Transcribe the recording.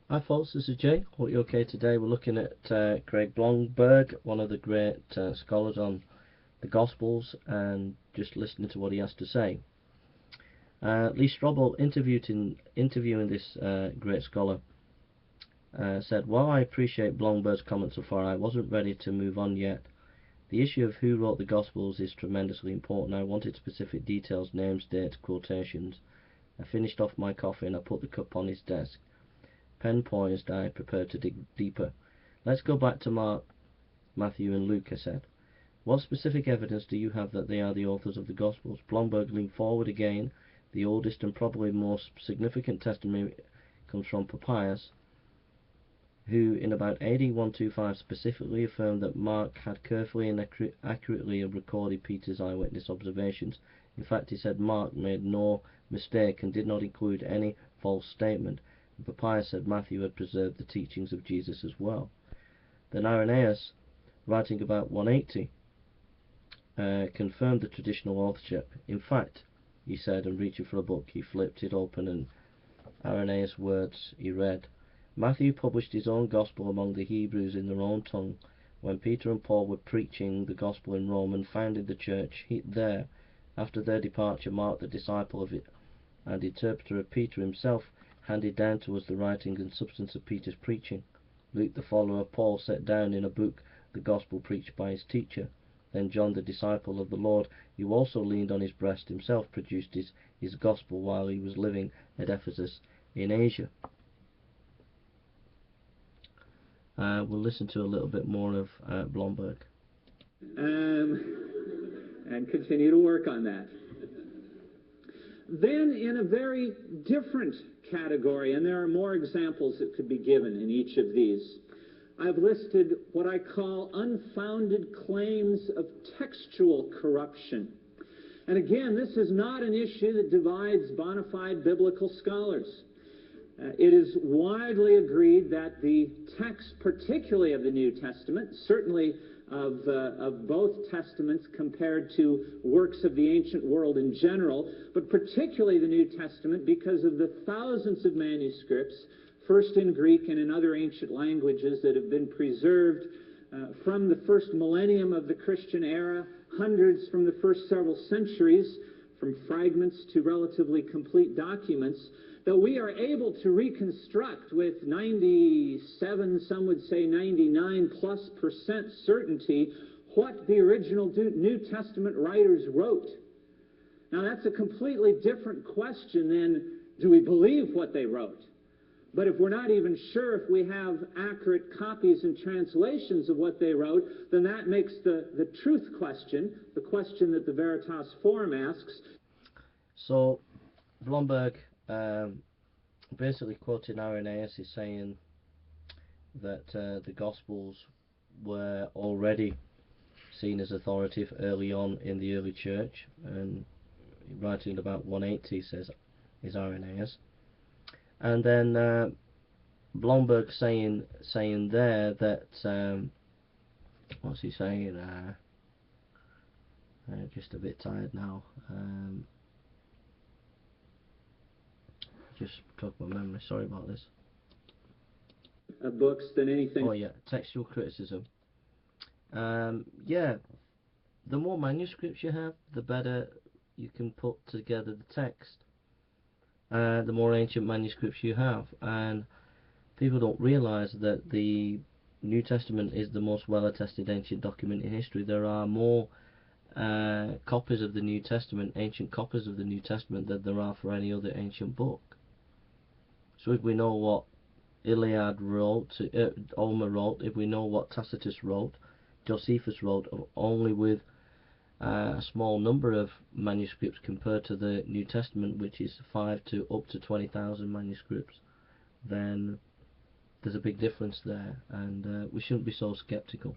Hi folks, this is Jay. Hope you're okay today. We're looking at Craig Blomberg, one of the great scholars on the Gospels, and just listening to what he has to say. Lee Strobel, interviewing this great scholar, said, "While I appreciate Blomberg's comments so far, I wasn't ready to move on yet. The issue of who wrote the Gospels is tremendously important. I wanted specific details, names, dates, quotations. I finished off my coffee and I put the cup on his desk. Pen poised, I prepared to dig deeper. Let's go back to Mark, Matthew and Luke," I said. "What specific evidence do you have that they are the authors of the Gospels?" Blomberg leaned forward again. "The oldest and probably most significant testimony comes from Papias, who in about AD 125 specifically affirmed that Mark had carefully and accurately recorded Peter's eyewitness observations. In fact, he said Mark made no mistake and did not include any false statement. And Papias said Matthew had preserved the teachings of Jesus as well." Then Irenaeus, writing about 180, confirmed the traditional authorship. "In fact," he said, and reaching for a book, he flipped it open, and Irenaeus' words he read: "Matthew published his own gospel among the Hebrews in their own tongue. When Peter and Paul were preaching the gospel in Rome and founded the church there, after their departure, Mark, the disciple of it and interpreter of Peter himself, handed down to us the writing and substance of Peter's preaching. Luke, the follower of Paul, set down in a book the gospel preached by his teacher. Then John, the disciple of the Lord, who also leaned on his breast, himself produced his gospel while he was living at Ephesus in Asia." We'll listen to a little bit more of Blomberg. And continue to work on that. Then, in a very different category, and there are more examples that could be given in each of these, I've listed what I call unfounded claims of textual corruption. And again, this is not an issue that divides bona fide biblical scholars. It is widely agreed that the text, particularly of the New Testament, certainly of both Testaments compared to works of the ancient world in general, but particularly the New Testament because of the thousands of manuscripts, first in Greek and in other ancient languages, that have been preserved from the first millennium of the Christian era, hundreds from the first several centuries, from fragments to relatively complete documents, that we are able to reconstruct with 97, some would say 99+% certainty, what the original New Testament writers wrote. Now, that's a completely different question than, do we believe what they wrote? But if we're not even sure if we have accurate copies and translations of what they wrote, then that makes the truth question, the question that the Veritas Forum asks. So, Blomberg, basically quoting Irenaeus, is saying that the Gospels were already seen as authoritative early on in the early church, and writing about 180 says is Irenaeus. And then Blomberg saying there that what's he saying? Just a bit tired now. Just took my memory. Sorry about this. Books than anything. Oh yeah, textual criticism. Yeah, the more manuscripts you have, the better you can put together the text. The more ancient manuscripts you have, and people don't realize that the New Testament is the most well-attested ancient document in history. There are more copies of the New Testament, ancient copies of the New Testament, than there are for any other ancient book. So if we know what Iliad wrote, Homer wrote, if we know what Tacitus wrote, Josephus wrote, only with a small number of manuscripts compared to the New Testament, which is 5 to up to 20,000 manuscripts, then there's a big difference there, and we shouldn't be so skeptical.